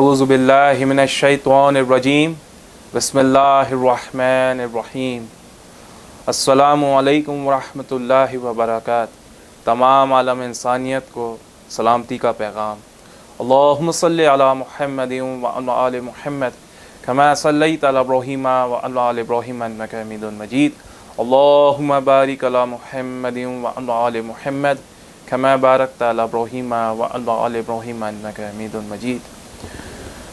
अऊज़ुबिल्लाहि मिनश्शैतानिर्रजीम बिस्मिल्लाहिर्रहमानिर्रहीम अस्सलामु अलैकुम वरहमतुल्लाहि वबरकातुहू। तमाम आलम इंसानियत को सलामती का पैगाम। अल्लाहुम्मा सल्लि अला मुहम्मदिन व अला आलि मुहम्मद कमा सल्लैता अला इब्राहीम व अला आलि इब्राहीम इन्नका हमीदुम मजीद। अल्लाहुम्मा बारिक अला मुहम्मदिन व अला आलि मुहम्मद कमा बारकता अला इब्राहीम व अला आलि इब्राहीम इन्नका हमीदुम मजीद।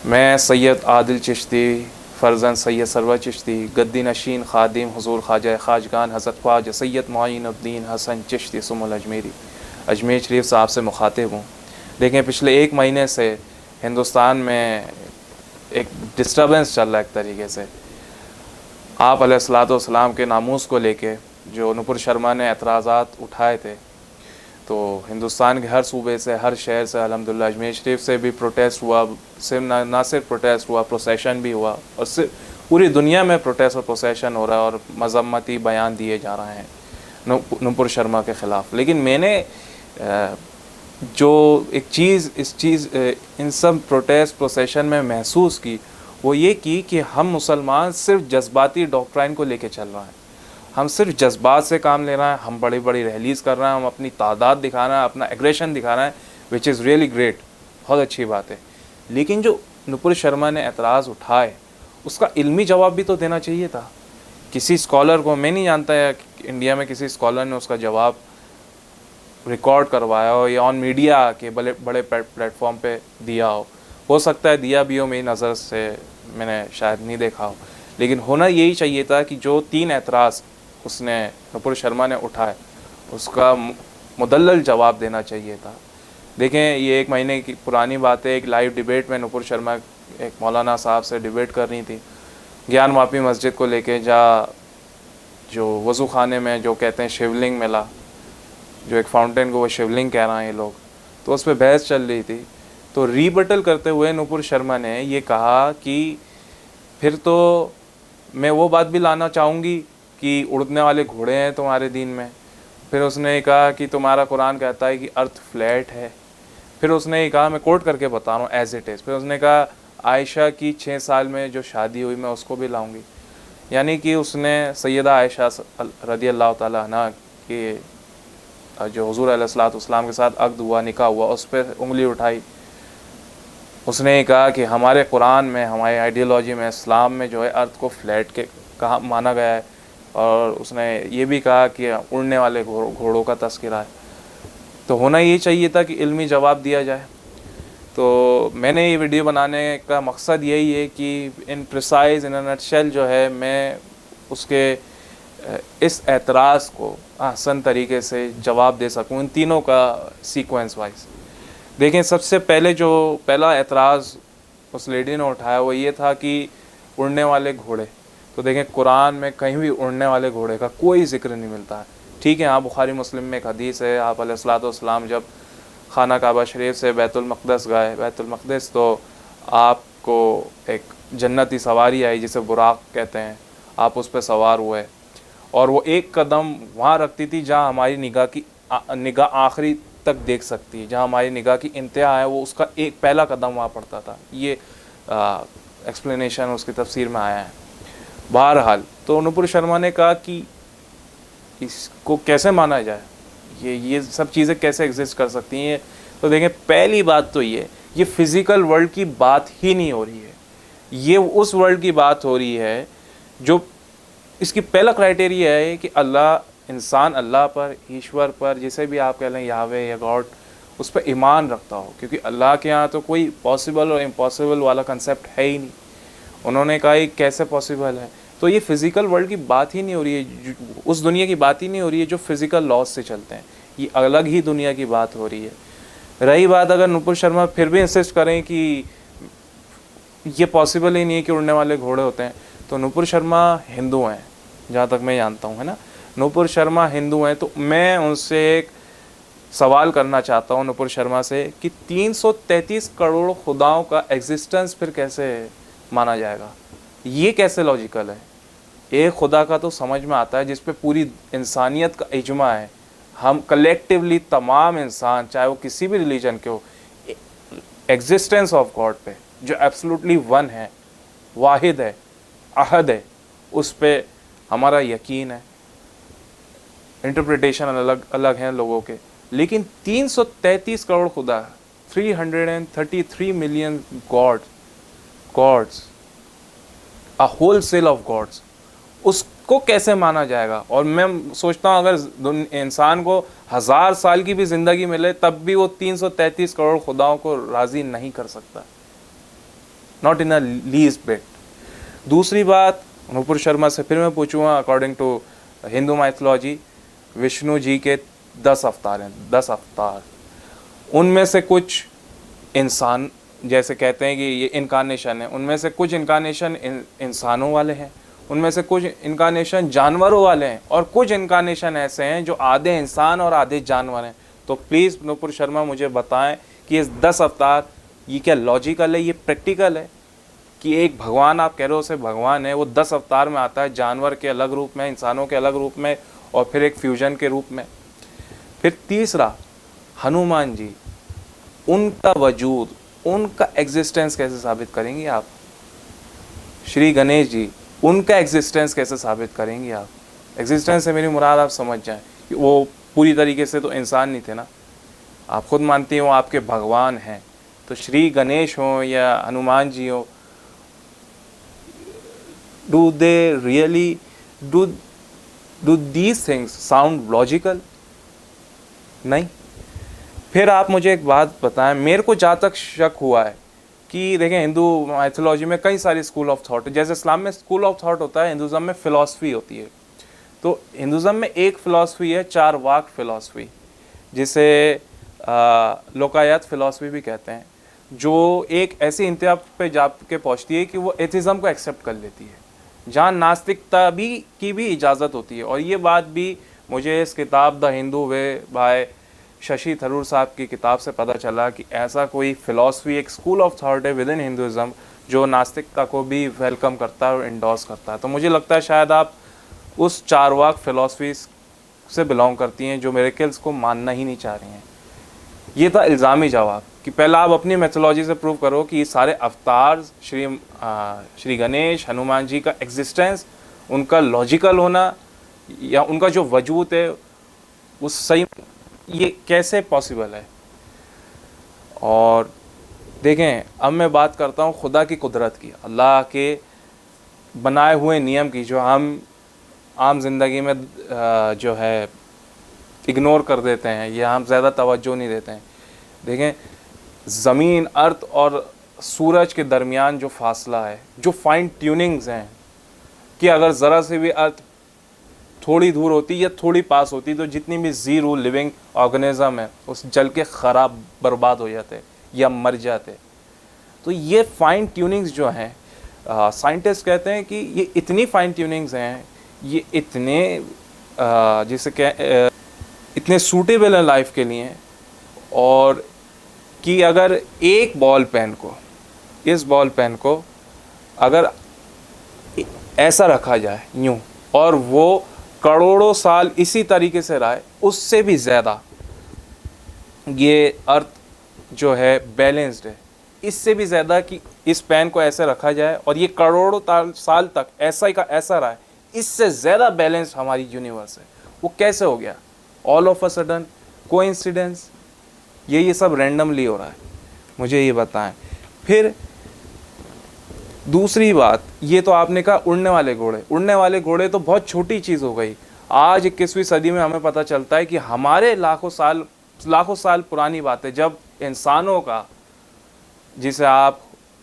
मैं सैयद आदिल चिश्ती फ़र्जन सैयद सरवर चिश्ती गद्दी नशीन खादिम हुज़ूर ख्वाजा खाजगान हज़रत ख्वाजा सैयद मुईनुद्दीन हसन चिश्ती सुमुल अजमेरी अजमेर शरीफ साहब से मुखातिब हूँ। देखें, पिछले एक महीने से हिंदुस्तान में एक डिस्टर्बेंस चल रहा है। एक तरीके से आप अलैहिस्सलाम के नामूस को लेके जो नुपुर शर्मा ने एतराज़ात उठाए थे, तो हिंदुस्तान के हर सूबे से, हर शहर से, अल्हम्दुलिल्लाह अजमेर शरीफ से भी प्रोटेस्ट हुआ। सिर्फ ना सिर्फ प्रोटेस्ट हुआ, प्रोसेशन भी हुआ, और सिर्फ पूरी दुनिया में प्रोटेस्ट और प्रोसेशन हो रहा है और मज़म्मती बयान दिए जा रहे हैं नुपुर शर्मा के ख़िलाफ़। लेकिन मैंने जो एक चीज़ इन सब प्रोटेस्ट प्रोसेशन में महसूस की, वो ये की कि हम मुसलमान सिर्फ जज्बाती डॉक्ट्राइन को लेके चल रहे हैं। हम सिर्फ जज्बात से काम ले रहे हैं, हम बड़ी बड़ी रैलीज़ कर रहे हैं, हम अपनी तादाद दिखा रहे हैं, अपना एग्रेशन दिखा रहे हैं, विच इज़ रियली ग्रेट, बहुत अच्छी बात है। लेकिन जो नुपुर शर्मा ने एतराज़ उठाए, उसका इल्मी जवाब भी तो देना चाहिए था। किसी स्कॉलर को, मैं नहीं जानता है कि इंडिया में किसी स्कॉलर ने उसका जवाब रिकॉर्ड करवाया हो या ऑन मीडिया के बड़े बड़े प्लेटफॉर्म पे दिया हो सकता है दिया भी हो, मेरी नज़र से मैंने शायद नहीं देखा हो। लेकिन होना यही चाहिए था कि जो 3 एतराज़ उसने नुपुर शर्मा ने उठाए, उसका मुदल्लल जवाब देना चाहिए था। देखें, ये एक महीने की पुरानी बात है। एक लाइव डिबेट में नुपुर शर्मा एक मौलाना साहब से डिबेट कर रही थी ज्ञान वापी मस्जिद को लेके, जहाँ जो वज़ू खाने में जो कहते हैं शिवलिंग मिला, जो एक फाउंटेन को वो शिवलिंग कह रहे हैं ये लोग, तो उस पर बहस चल रही थी। तो रीबटल करते हुए नुपुर शर्मा ने ये कहा कि फिर तो मैं वो बात भी लाना चाहूँगी कि उड़ने वाले घोड़े हैं तुम्हारे दीन में। फिर उसने कहा कि तुम्हारा कुरान कहता है कि अर्थ फ्लैट है। फिर उसने कहा, मैं कोट करके बता रहा हूँ एज इट इज़, फिर उसने कहा आयशा की 6 साल में जो शादी हुई मैं उसको भी लाऊंगी। यानी कि उसने सैयदा आयशा रज़ी अल्लाह ताला अन्हा की जो हुज़ूर अलैहिस्सलाम के साथ अक़्द हुआ, निकाह हुआ, उस पर उंगली उठाई। उसने कहा कि हमारे कुरान में, हमारी आइडियोलॉजी में, इस्लाम में जो है अर्थ को फ्लैट के कहा माना गया है। और उसने ये भी कहा कि उड़ने वाले घोड़ों का तस्करा है। तो होना ये चाहिए था कि इल्मी जवाब दिया जाए। तो मैंने ये वीडियो बनाने का मकसद यही है कि इन प्रिसाइज, इन नटशेल जो है, मैं उसके इस एतराज़ को आसान तरीके से जवाब दे सकूँ, इन तीनों का सीक्वेंस वाइज। देखें, सबसे पहले जो पहला एतराज़ उस लेडी ने उठाया वो ये था कि उड़ने वाले घोड़े। तो देखें, कुरान में कहीं भी उड़ने वाले घोड़े का कोई ज़िक्र नहीं मिलता है। ठीक है, हाँ, बुखारी मुस्लिम में एक हदीस है, आप अलैहिस्सलाम जब खाना काबा शरीफ से बैतुल मक़दस गए, बैतुल मक़दस, तो आपको एक जन्नती सवारी आई जिसे बुराक कहते हैं, आप उस पर सवार हुए और वो एक कदम वहाँ रखती थी जहाँ हमारी निगाह आखिरी तक देख सकती है, जहाँ हमारी निगाह की इंतहा है, वो उसका एक पहला कदम वहाँ पड़ता था। ये एक्सप्लेनेशन उसकी तफसीर में आया है। बहरहाल, तो नुपुर शर्मा ने कहा कि इसको कैसे माना जाए, ये सब चीज़ें कैसे एग्जिस्ट कर सकती हैं। तो देखें, पहली बात तो ये फ़िज़िकल वर्ल्ड की बात ही नहीं हो रही है। ये उस वर्ल्ड की बात हो रही है जो, इसकी पहला क्राइटेरिया है कि इंसान अल्लाह पर, ईश्वर पर, जिसे भी आप कह लें, याहवे या गॉड, उस पर ईमान रखता हो। क्योंकि अल्लाह के यहाँ तो कोई पॉसिबल और इम्पॉसिबल वाला कंसेप्ट है ही नहीं। उन्होंने कहा ये कैसे पॉसिबल है। तो ये फ़िज़िकल वर्ल्ड की बात ही नहीं हो रही है, उस दुनिया की बात ही नहीं हो रही है जो फ़िज़िकल लॉज से चलते हैं। ये अलग ही दुनिया की बात हो रही है। रही बात, अगर नुपुर शर्मा फिर भी इंसिस्ट करें कि ये पॉसिबल ही नहीं है कि उड़ने वाले घोड़े होते हैं, तो नुपुर शर्मा हिंदू हैं, जहाँ तक मैं जानता हूँ, है ना। नुपुर शर्मा हिंदू हैं, तो मैं उनसे एक सवाल करना चाहता हूँ नुपुर शर्मा से कि 333 करोड़ खुदाओं का एग्जिस्टेंस फिर कैसे माना जाएगा? ये कैसे लॉजिकल है? एक खुदा का तो समझ में आता है जिस पे पूरी इंसानियत का इजमा है, हम कलेक्टिवली तमाम इंसान, चाहे वो किसी भी रिलीजन के हो, एग्जिस्टेंस ऑफ गॉड पे जो एब्सोल्युटली वन है, वाहिद है, अहद है, उस पे हमारा यकीन है। इंटरप्रिटेशन अलग अलग हैं लोगों के, लेकिन 333 करोड़ खुदा, 333 million gods, a wholesale of gods, उसको कैसे माना जाएगा? और मैं सोचता हूँ अगर इंसान को 1000 साल की भी ज़िंदगी मिले तब भी वो 333 करोड़ खुदाओं को राज़ी नहीं कर सकता, not in a least bit. दूसरी बात, नूपुर शर्मा से फिर मैं पूछूंगा, according to Hindu mythology Vishnu ji के 10 अवतार हैं, 10 अवतार। उनमें से कुछ इंसान, जैसे कहते हैं कि ये इनकारनेशन है, उनमें से कुछ इनकारनेशन इंसानों वाले हैं, उनमें से कुछ इनकारनेशन जानवरों वाले हैं, और कुछ इनकारनेशन ऐसे हैं जो आधे इंसान और आधे जानवर हैं। तो प्लीज़ नूपुर शर्मा मुझे बताएं कि इस 10 अवतार, ये क्या लॉजिकल है, ये प्रैक्टिकल है कि एक भगवान, आप कह रहे हो उसे भगवान है, वो 10 अवतार में आता है, जानवर के अलग रूप में, इंसानों के अलग रूप में, और फिर एक फ्यूजन के रूप में। फिर तीसरा, हनुमान जी, उनका वजूद, उनका एग्जिस्टेंस कैसे साबित करेंगी आप? श्री गणेश जी, उनका एग्जिस्टेंस कैसे साबित करेंगी आप? एग्जिस्टेंस से मेरी मुराद आप समझ जाएं कि वो पूरी तरीके से तो इंसान नहीं थे ना, आप खुद मानती हो आपके भगवान हैं। तो श्री गणेश हो या हनुमान जी हो, do they really do these things sound logical? नहीं। फिर आप मुझे एक बात बताएं, मेरे को जहाँ तक शक हुआ है कि देखें, हिंदू माइथोलॉजी में कई सारी स्कूल ऑफ थॉट, जैसे इस्लाम में स्कूल ऑफ थॉट होता है, हिंदुज़म में फ़िलासफ़ी होती है। तो हिंदुज़म में एक फ़िलासफ़ी है चारवाक फ़िलासफ़ी, जिसे लोकायत फ़िलासफ़ी भी कहते हैं, जो एक ऐसी इंतहा पे जा के पहुँचती है कि वो एथिज़म को एक्सेप्ट कर लेती है, जहाँ नास्तिकता की भी इजाज़त होती है। और ये बात भी मुझे इस किताब the Hindu way by Shashi Tharoor साहब की किताब से पता चला कि ऐसा कोई फ़िलासफ़ी, एक स्कूल ऑफ थॉट है विद इन हिंदुज़म जो नास्तिकता को भी वेलकम करता है और इंडोर्स करता है। तो मुझे लगता है शायद आप उस चारवाक फ़िलासफ़ी से बिलोंग करती हैं जो मिरेकल्स को मानना ही नहीं चाह रही हैं। ये था इल्ज़ामी जवाब कि पहला आप अपनी मैथोलॉजी से प्रूव करो कि ये सारे अवतार, श्री गणेश, हनुमान जी का एग्जिस्टेंस, उनका लॉजिकल होना या उनका जो वजूद है वो सही, ये कैसे पॉसिबल है। और देखें, अब मैं बात करता हूँ खुदा की कुदरत की, अल्लाह के बनाए हुए नियम की, जो हम आम ज़िंदगी में जो है इग्नोर कर देते हैं या हम ज़्यादा तवज्जो नहीं देते हैं। देखें, ज़मीन, अर्थ और सूरज के दरमियान जो फासला है, जो फाइन ट्यूनिंग्स हैं कि अगर ज़रा से भी अर्थ थोड़ी दूर होती या थोड़ी पास होती तो जितनी भी ज़ीरो लिविंग ऑर्गेनिज़म है उस जल के ख़राब बर्बाद हो जाते या मर जाते। तो ये फ़ाइन ट्यूनिंग्स जो हैं, साइंटिस्ट कहते हैं कि ये इतनी फ़ाइन ट्यूनिंग्स हैं, ये इतने इतने सूटेबल है लाइफ के लिए, और कि अगर एक बॉल पेन को, इस बॉल पेन को अगर ऐसा रखा जाए यूँ, और वो करोड़ों साल इसी तरीके से रहा है, उससे भी ज़्यादा ये अर्थ जो है बैलेंस्ड है, इससे भी ज़्यादा कि इस पेन को ऐसे रखा जाए और ये करोड़ों साल तक ऐसा ही का ऐसा रहा है, इससे ज़्यादा बैलेंस हमारी यूनिवर्स है। वो कैसे हो गया? All of a sudden, coincidence? ये सब रैंडमली हो रहा है? मुझे ये बताएं। फिर दूसरी बात, ये तो आपने कहा उड़ने वाले घोड़े, उड़ने वाले घोड़े तो बहुत छोटी चीज़ हो गई। आज 21वीं सदी में हमें पता चलता है कि हमारे लाखों साल पुरानी बात है, जब इंसानों का, जिसे आप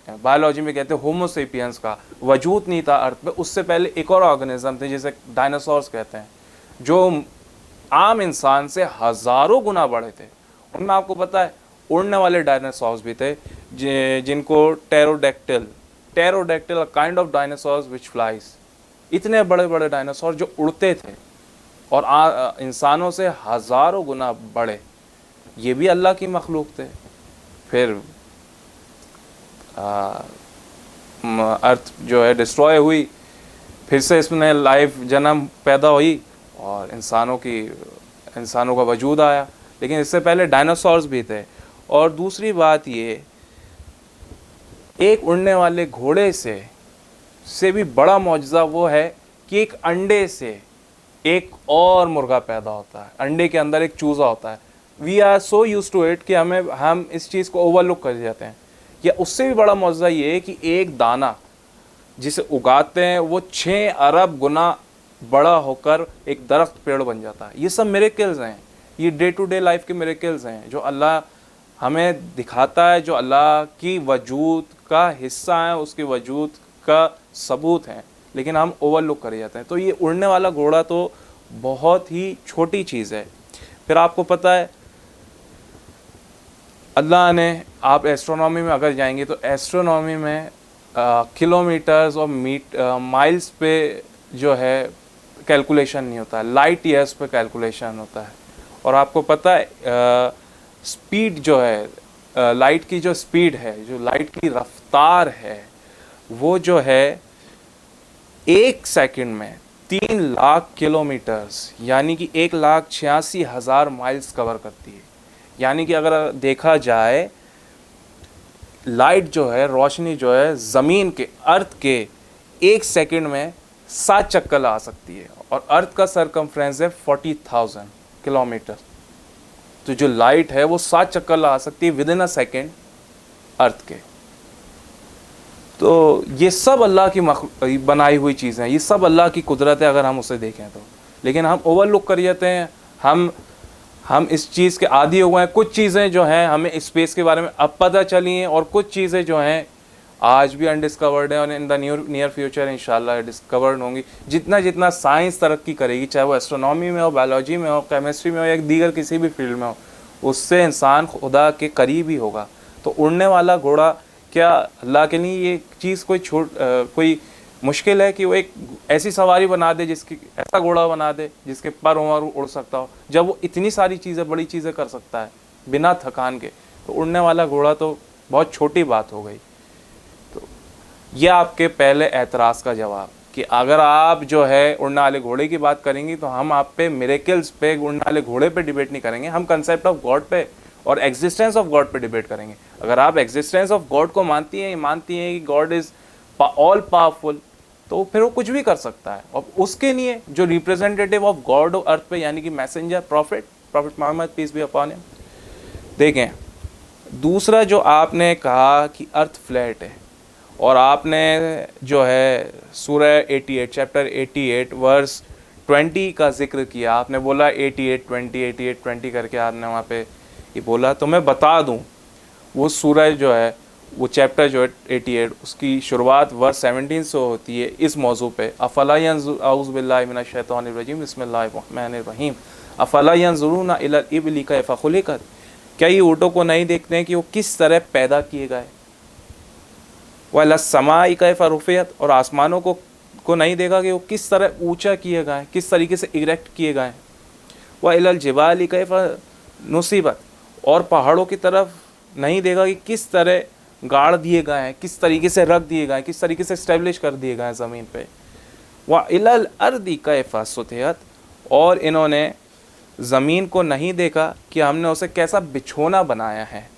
बायोलॉजी में कहते हैं होमोसेपियंस का वजूद नहीं था अर्थ पे, उससे पहले एक और ऑर्गेनिज्म थे जिसे डायनासोर्स कहते हैं, जो आम इंसान से हज़ारों गुना बड़े थे। उनमें आपको पता है उड़ने वाले डायनासोर्स भी थे, जिनको pterodactyl kind of dinosaurs which flies, इतने बड़े बड़े डायनासोर जो उड़ते थे और इंसानों से हज़ारों गुना बड़े, ये भी अल्लाह की मखलूक थे। फिर अर्थ जो है डिस्ट्रॉय हुई, फिर से इसमें लाइफ जन्म पैदा हुई और इंसानों का वजूद आया, लेकिन इससे पहले डायनासोर्स भी थे। और दूसरी बात ये, एक उड़ने वाले घोड़े से भी बड़ा मौजज़ा वो है कि एक अंडे से एक और मुर्गा पैदा होता है, अंडे के अंदर एक चूज़ा होता है। We are so used to it कि हम इस चीज़ को ओवरलुक कर जाते हैं। या उससे भी बड़ा मौजज़ा ये है कि एक दाना जिसे उगाते हैं वो 6 अरब गुना बड़ा होकर एक दरख्त पेड़ बन जाता है। ये सब मिरेकल्स हैं, ये डे टू डे लाइफ के मिरेकल्स हैं जो अल्लाह हमें दिखाता है, जो अल्लाह की वजूद का हिस्सा है, उसके वजूद का सबूत है, लेकिन हम ओवरलुक कर जाते हैं। तो ये उड़ने वाला घोड़ा तो बहुत ही छोटी चीज़ है। फिर आपको पता है अल्लाह ने, आप एस्ट्रोनॉमी में अगर जाएंगे तो एस्ट्रोनॉमी में किलोमीटर्स और माइल्स पे जो है कैलकुलेशन नहीं होता है, लाइट ईयर्स पे कैलकुलेशन होता है। और आपको पता है स्पीड जो है, लाइट की जो स्पीड है, जो लाइट की रफ्तार है, वो जो है 1 सेकंड में 3 लाख किलोमीटर्स यानी कि 1,86,000 माइल्स कवर करती है। यानी कि अगर देखा जाए लाइट जो है, रोशनी जो है ज़मीन के, अर्थ के 1 सेकंड में 7 चक्कर ला सकती है। और अर्थ का सरकमफ्रेंस है 40,000 किलोमीटर। तो जो लाइट है वो 7 चक्कर ला सकती है विद इन अ सेकेंड अर्थ के। तो ये सब अल्लाह की बनाई हुई चीज़ें हैं, ये सब अल्लाह की कुदरत है अगर हम उसे देखें तो। लेकिन हम ओवरलुक कर जाते हैं, हम इस चीज़ के आदी हो गए हैं। कुछ चीज़ें जो हैं हमें स्पेस के बारे में अब पता चली हैं, और कुछ चीज़ें जो हैं आज भी अनडिस्कवर्ड हैं, और इन द नियर फ्यूचर इंशाल्लाह डिस्कवर्ड होंगी। जितना जितना साइंस तरक्की करेगी, चाहे वो एस्ट्रोनॉमी में हो, बायोलॉजी में हो, केमिस्ट्री में हो, या दीगर किसी भी फील्ड में हो, उससे इंसान खुदा के करीब ही होगा। तो उड़ने वाला घोड़ा, क्या अल्लाह के लिए ये चीज़ कोई मुश्किल है कि वो एक ऐसी सवारी बना दे, जिसकी ऐसा घोड़ा बना दे जिसके पर उड़ सकता हो, जब वो इतनी सारी चीज़ें, बड़ी चीज़ें कर सकता है बिना थकान के। तो उड़ने वाला घोड़ा तो बहुत छोटी बात हो गई। तो ये आपके पहले एतराज़ का जवाब कि अगर आप जो है उड़ने वाले घोड़े की बात करेंगी तो हम आप पे मिरेकल्स पे, उड़ने वाले घोड़े पे डिबेट नहीं करेंगे, हम कंसेप्ट ऑफ गॉड पे और एग्जिस्टेंस ऑफ गॉड पे डिबेट करेंगे। अगर आप एग्जिस्टेंस ऑफ गॉड को मानती हैं कि गॉड इज़ ऑल पावरफुल, तो फिर वो कुछ भी कर सकता है। और उसके लिए जो रिप्रेजेंटेटिव ऑफ गॉड अर्थ पे, यानी कि messenger, prophet Muhammad peace be upon him. देखें, दूसरा जो आपने कहा कि अर्थ फ्लैट है, और आपने जो है सूरह 88 चैप्टर 88 वर्स 20 का जिक्र किया। आपने बोला 88 करके आपने वहाँ पे ये बोला। तो मैं बता दूँ, वो सूरह जो है, वो चैप्टर जो है 88, उसकी शुरुआत वर्स 17 से होती है इस मौजू पे, अफ़ला यंज़ुरून, औज़ु बिल्लाहि मिनश शैतानिर रजीम, बिस्मिल्लाहिर रहमानिर रहीम, अफ़ला यंज़ुरून इलल इब्ली कैफ़ खुलिक़त। क्या ये ऊँटों को नहीं देखते हैं कि वो किस तरह पैदा किए गए? व इलस समाई कैफ़ रुफ़िअत, और आसमानों को नहीं देखा कि वो किस तरह ऊँचा किए गए, किस तरीके से इरेक्ट किए गए। व इलल जिबाली कैफ़ नुसिबत, और पहाड़ों की तरफ नहीं देखा कि किस तरह गाड़ दिए गए हैं, किस तरीके से रख दिए गए हैं, किस तरीके से इस्टेब्लिश कर दिए गए हैं ज़मीन पे। व इलल अर्दी कैफ़ सुतिहत, और इन्होंने ज़मीन को नहीं देखा कि हमने उसे कैसा बिछोना बनाया है।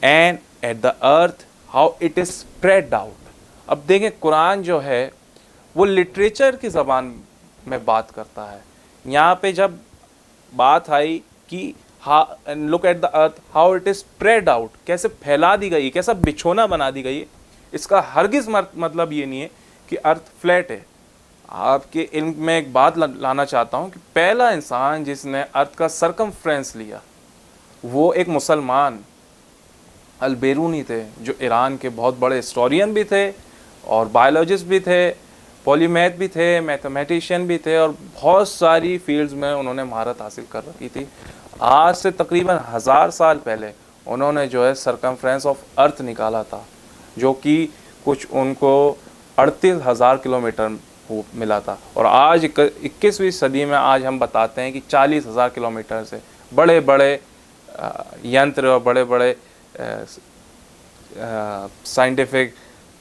And at the earth how it is spread out. अब देखें, कुरान जो है वो लिटरेचर की ज़बान में बात करता है। यहाँ पे जब बात आई कि look at the earth how it is spread out, कैसे फैला दी गई, कैसा बिछोना बना दी गई, इसका हरगिज़ मतलब ये नहीं है कि अर्थ फ्लैट है। आपके इल्म में एक बात लाना चाहता हूँ कि पहला इंसान जिसने अर्थ का सरकमफ्रेंस लिया वो एक मुसलमान अल-बेरूनी थे, जो ईरान के बहुत बड़े हिस्टोरियन भी थे और बायोलॉजिस्ट भी थे, पॉलीमैथ भी थे, मैथमेटिशियन भी थे, और बहुत सारी फील्ड्स में उन्होंने महारत हासिल कर रखी थी। आज से तकरीबन 1000 साल पहले उन्होंने जो है सरकमफ्रेंस ऑफ अर्थ निकाला था, जो कि कुछ उनको 38,000 किलोमीटर मिला था। और आज 21वीं सदी में आज हम बताते हैं कि 40,000 किलोमीटर से बड़े बड़े यंत्र और बड़े बड़े साइंटिफिक,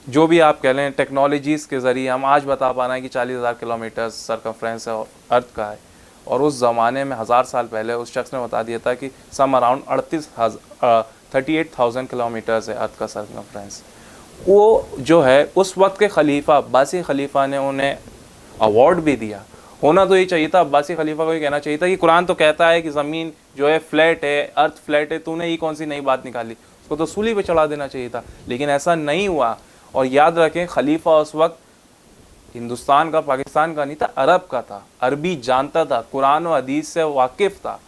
जो भी आप कह लें, टेक्नोलॉजीज़ के ज़रिए हम आज बता पा रहे हैं कि 40,000 किलोमीटर सरकमफ्रेंस अर्थ का है। और उस ज़माने में 1000 साल पहले उस शख्स ने बता दिया था कि सम अराउंड 38,000 किलोमीटर्स है अर्थ का सर्कमफ्रेंस। वो जो है उस वक्त के खलीफा अब्बासी खलीफा ने उन्हें अवार्ड भी दिया। होना तो ये चाहिए था, अब्बासी खलीफा को ये कहना चाहिए था कि कुरान तो कहता है कि ज़मीन जो है फ्लैट है, अर्थ फ्लैट है, तूने ये कौन सी नई बात निकाली, उसको तो सूली पे चढ़ा देना चाहिए था। लेकिन ऐसा नहीं हुआ। और याद रखें, खलीफा उस वक्त हिंदुस्तान का, पाकिस्तान का नहीं था, अरब का था। अरबी जानता था, कुरान और हदीस से वाकिफ़ था,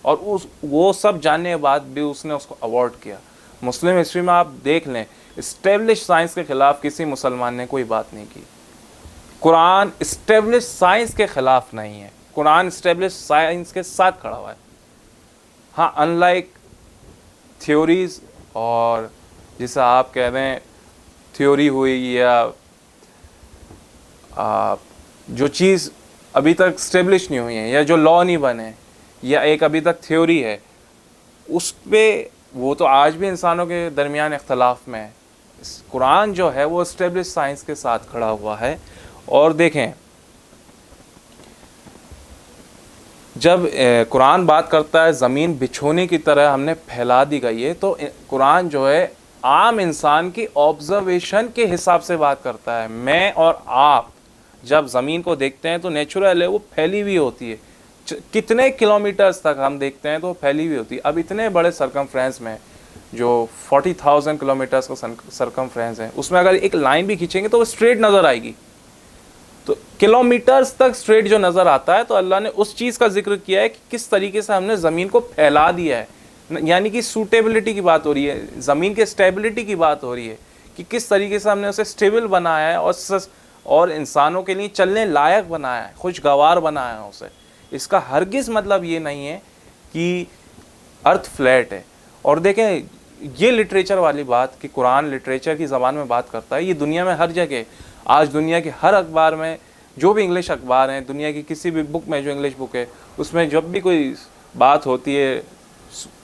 और वो सब जानने के बाद भी उसने उसको अवार्ड किया। मुस्लिम हिस्ट्री में आप देख लें, इस्टेब्लिश साइंस के ख़िलाफ़ किसी मुसलमान ने कोई बात नहीं की। कुरान इस्टेब्लिश साइंस के ख़िलाफ़ नहीं है, कुरान इस्टेब्लिश साइंस के साथ खड़ा हुआ है। हाँ, अनलाइक थ्योरीज़ और जिसे आप कह रहे हैं थ्योरी हुई, या जो चीज़ अभी तक इस्टेब्लिश नहीं हुई है, या जो लॉ नहीं बने, या एक अभी तक थ्योरी है, उस पर वो तो आज भी इंसानों के दरमियान इख्तलाफ में है। कुरान जो है वो इस्टेब्लिश साइंस के साथ खड़ा हुआ है। और देखें, जब कुरान बात करता है ज़मीन बिछोने की तरह हमने फैला दी गई है, तो कुरान जो है आम इंसान की ऑब्जर्वेशन के हिसाब से बात करता है। मैं और आप जब ज़मीन को देखते हैं तो नेचुरल है, वो फैली हुई होती है, कितने किलोमीटर्स तक हम देखते हैं तो फैली हुई होती है। अब इतने बड़े सरकमफ्रेंस में जो 40,000 किलोमीटर्स का सरकमफ्रेंस है, उसमें अगर एक लाइन भी खींचेंगे तो वो स्ट्रेट नज़र आएगी। तो किलोमीटर्स तक स्ट्रेट जो नज़र आता है, तो अल्लाह ने उस चीज़ का जिक्र किया है कि किस तरीके से हमने ज़मीन को फैला दिया है। यानी कि सूटेबिलिटी की बात हो रही है, ज़मीन के स्टेबिलिटी की बात हो रही है कि किस तरीके से हमने उसे स्टेबल बनाया है और इंसानों के लिए चलने लायक बनाया है, खुशगवार बनाया है उसे। इसका हरगिज़ मतलब ये नहीं है कि अर्थ फ्लैट है। और देखें, ये लिटरेचर वाली बात कि कुरान लिटरेचर की ज़बान में बात करता है, ये दुनिया में हर जगह, आज दुनिया के हर अखबार में, जो भी इंग्लिश अखबार हैं, दुनिया की किसी भी बुक में जो इंग्लिश बुक है, उसमें जब भी कोई बात होती है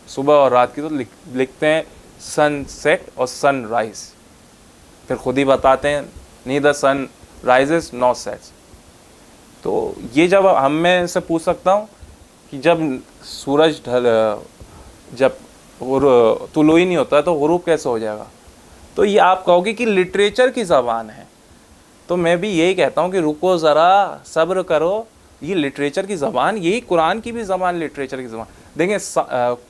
सुबह और रात की, तो लिखते हैं सनसेट और सनराइज़। फिर खुद ही बताते हैं नीदर सन राइजेस नॉ सेट्स। तो ये जब हम मैं से पूछ सकता हूँ कि जब सूरज जब तुलू ही नहीं होता तो गुरूब कैसे हो जाएगा, तो ये आप कहोगे कि लिटरेचर की ज़बान है। तो मैं भी यही कहता हूँ कि रुको ज़रा, सब्र करो, ये लिटरेचर की ज़बान, यही कुरान की भी ज़बान लिटरेचर की ज़बान। देखें,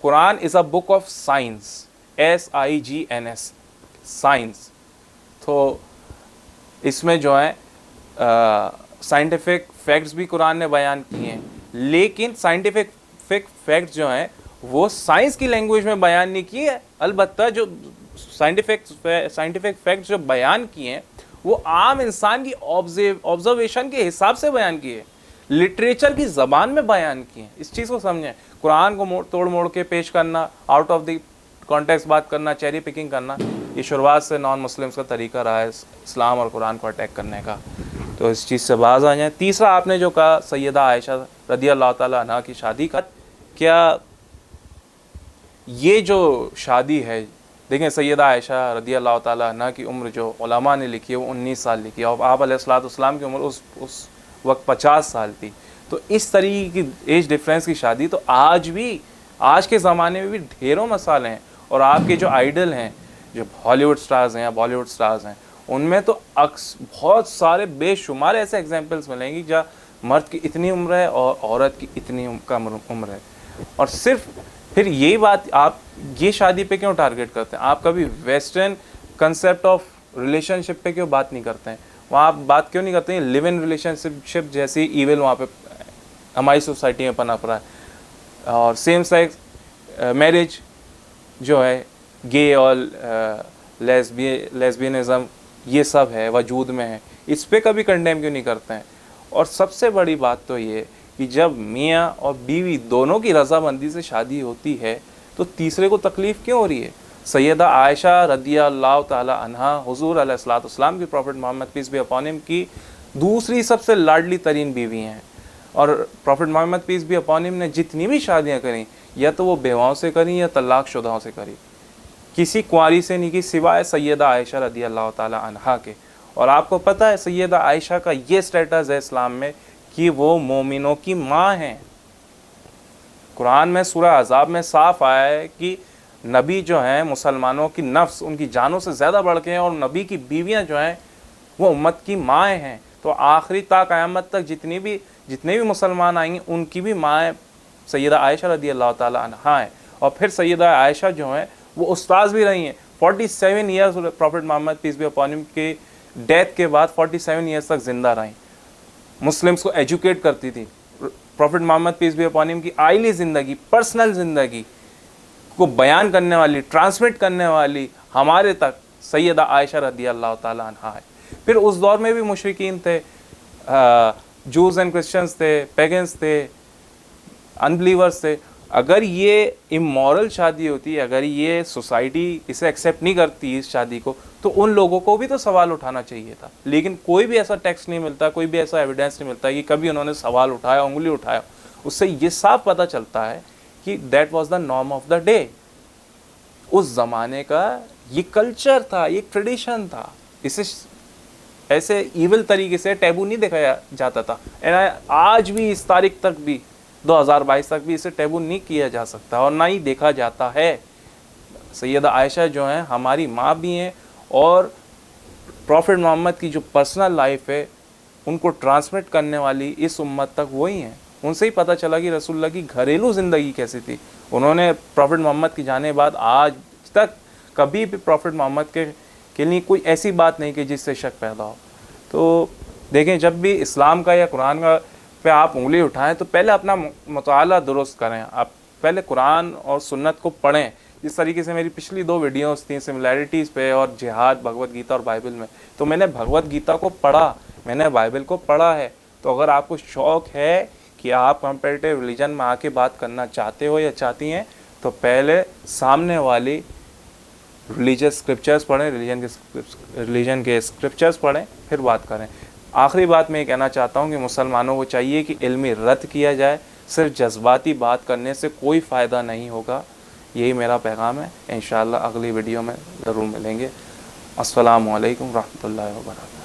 Quran is a book of science, SIGNS, science. तो इसमें जो है साइंटिफिक फैक्ट्स भी कुरान ने बयान किए हैं, लेकिन साइंटिफिक फैक्ट्स जो हैं वो साइंस की लैंग्वेज में बयान नहीं किए। अलबत्ता जो साइंटिफिक फैक्ट्स जो बयान किए हैं वो आम इंसान की ऑब्जर्वेशन के हिसाब से बयान किए, लिटरेचर की ज़बान में बयान किए। इस चीज़ को समझें। कुरान को तोड़ मोड़ के पेश करना, आउट ऑफ द कॉन्टेक्स्ट बात करना, चेरी पिकिंग करना, ये शुरुआत से नॉन मुस्लिम्स का तरीका रहा है इस्लाम और कुरान को अटैक करने का। तो इस चीज़ से बाज आ जाए। तीसरा आपने जो कहा सैयदा आयशा रदी अल्लाह ताला अन्हा की शादी का, क्या ये जो शादी है, देखें सैयदा आयशा रदी अल्लाह ताला अन्हा की उम्र जो उलमा ने लिखी है वो 19 साल लिखी है, और आप अलैहिस्सलाम की उम्र उस वक्त 50 साल थी। तो इस तरीके की एज डिफरेंस की शादी तो आज भी, आज के ज़माने में भी ढेरों मसाले हैं। और आपके जो आइडल हैं, जो हॉलीवुड स्टार्स हैं या बॉलीवुड स्टार्स हैं, उनमें तो बहुत सारे बेशुमार ऐसे एग्जाम्पल्स मिलेंगे जहाँ मर्द की इतनी उम्र है और औरत की इतनी कम उम्र है। और सिर्फ फिर यही बात आप ये शादी पे क्यों टारगेट करते हैं? आप कभी वेस्टर्न कंसेप्ट ऑफ रिलेशनशिप पे क्यों बात नहीं करते हैं? वहाँ आप बात क्यों नहीं करते हैं लिव इन रिलेशनशिप जैसी इविल वहाँ पे हमारी सोसाइटी में पनप रहा है। और सेम सेक्स मैरिज जो है, गे और लेस्बियनिज़म, ये सब है, वजूद में है, इस पे कभी कंडेम क्यों नहीं करते हैं? और सबसे बड़ी बात तो ये कि जब मियाँ और बीवी दोनों की रज़ामंदी से शादी होती है तो तीसरे को तकलीफ़ क्यों हो रही है? सैयदा आयशा रदियल्लाहु ताला अन्हा हुज़ूर अलैहिस्सलाम की, prophet Muhammad peace be upon him की दूसरी सबसे लाडली तरीन बीवी हैं। और prophet Muhammad peace be upon him ने जितनी भी शादियाँ करी, या तो वो बेवाओं से करी या तलाक शुदाओं से करी, किसी कुंवारी से नहीं की सिवाय सैयदा आयशा रदियल्लाहु ताला अन्हा के। और आपको पता है सैयदा आयशा का ये स्टेटस है इस्लाम में कि वो मोमिनों की माँ हैं। कुरान में सूरह अज़ाब में साफ आया है कि नबी जो हैं मुसलमानों की नफ्स उनकी जानों से ज़्यादा बढ़ के हैं, और नबी की बीवियां जो हैं वो उम्मत की माएँ हैं। तो आखिरी ता क़यामत तक जितने भी मुसलमान आएंगे उनकी भी माएँ सैयदा आयशा रदी अल्लाह ताला अन्हा है। और फिर सैयदा आयशा जो हैं वो उस्ताद भी रही हैं। 47 years prophet Muhammad peace be upon him के डेथ के बाद 47 ईयर्स तक ज़िंदा रहीं, मुस्लिम्स को एजुकेट करती थी। Prophet Muhammad peace be upon him की आइली ज़िंदगी, पर्सनल ज़िंदगी को बयान करने वाली, ट्रांसमिट करने वाली हमारे तक सैयदा आयशा रदी अल्लाह ताला अन्हा है। फिर उस दौर में भी मुशरिकीन थे, जूस एंड क्रिश्चियंस थे, पेगन्स थे, अनबिलीवर्स थे। अगर ये इमोरल शादी होती, अगर ये सोसाइटी इसे एक्सेप्ट नहीं करती इस शादी को, तो उन लोगों को भी तो सवाल उठाना चाहिए था। लेकिन कोई भी ऐसा टेक्स्ट नहीं मिलता, कोई भी ऐसा एविडेंस नहीं मिलता कि कभी उन्होंने सवाल उठाया, उंगली उठाया। उससे ये साफ पता चलता है कि that was the norm of the day. उस ज़माने का ये कल्चर था, ये ट्रेडिशन था। इसे ऐसे इविल तरीके से टैबू नहीं दिखाया जाता था। एंड आज भी इस तारीख तक भी 2022 तक भी इसे टैबू नहीं किया जा सकता और ना ही देखा जाता है। सैयदा आयशा जो हैं हमारी माँ भी हैं, और प्रॉफिट मोहम्मद की जो पर्सनल लाइफ है उनको ट्रांसमिट करने वाली इस उम्मत तक वही हैं। उनसे ही पता चला कि रसूलुल्लाह की घरेलू ज़िंदगी कैसी थी। उन्होंने प्रॉफिट मोहम्मद की जाने बाद आज तक कभी भी प्रॉफिट मोहम्मद के लिए कोई ऐसी बात नहीं कि जिससे शक पैदा हो। तो देखें, जब भी इस्लाम का या कुरान का पे आप उंगली उठाएं तो पहले अपना मुताला दुरुस्त करें। आप पहले कुरान और सुन्नत को पढ़ें। जिस तरीके से मेरी पिछली 2 वीडियोस थी सिमिलैरिटीज़ पे और जिहाद, भगवत गीता और बाइबल में, तो मैंने भगवत गीता को पढ़ा, मैंने बाइबल को पढ़ा है। तो अगर आपको शौक़ है कि आप कंपैरेटिव रिलीजन में आके बात करना चाहते हो या चाहती हैं, तो पहले सामने वाली रिलीजियस स्क्रिप्चर्स पढ़ें, रिलीजन के स्क्रिप्चर्स पढ़ें, फिर बात करें। आखिरी बात मैं ये कहना चाहता हूँ कि मुसलमानों को चाहिए कि इल्मी रद्द किया जाए। सिर्फ जज्बाती बात करने से कोई फ़ायदा नहीं होगा। यही मेरा पैगाम है। इंशाअल्लाह अगली वीडियो में ज़रूर मिलेंगे। अस्सलामु अलैकुम रहमतुल्लाहि व बरकातहू।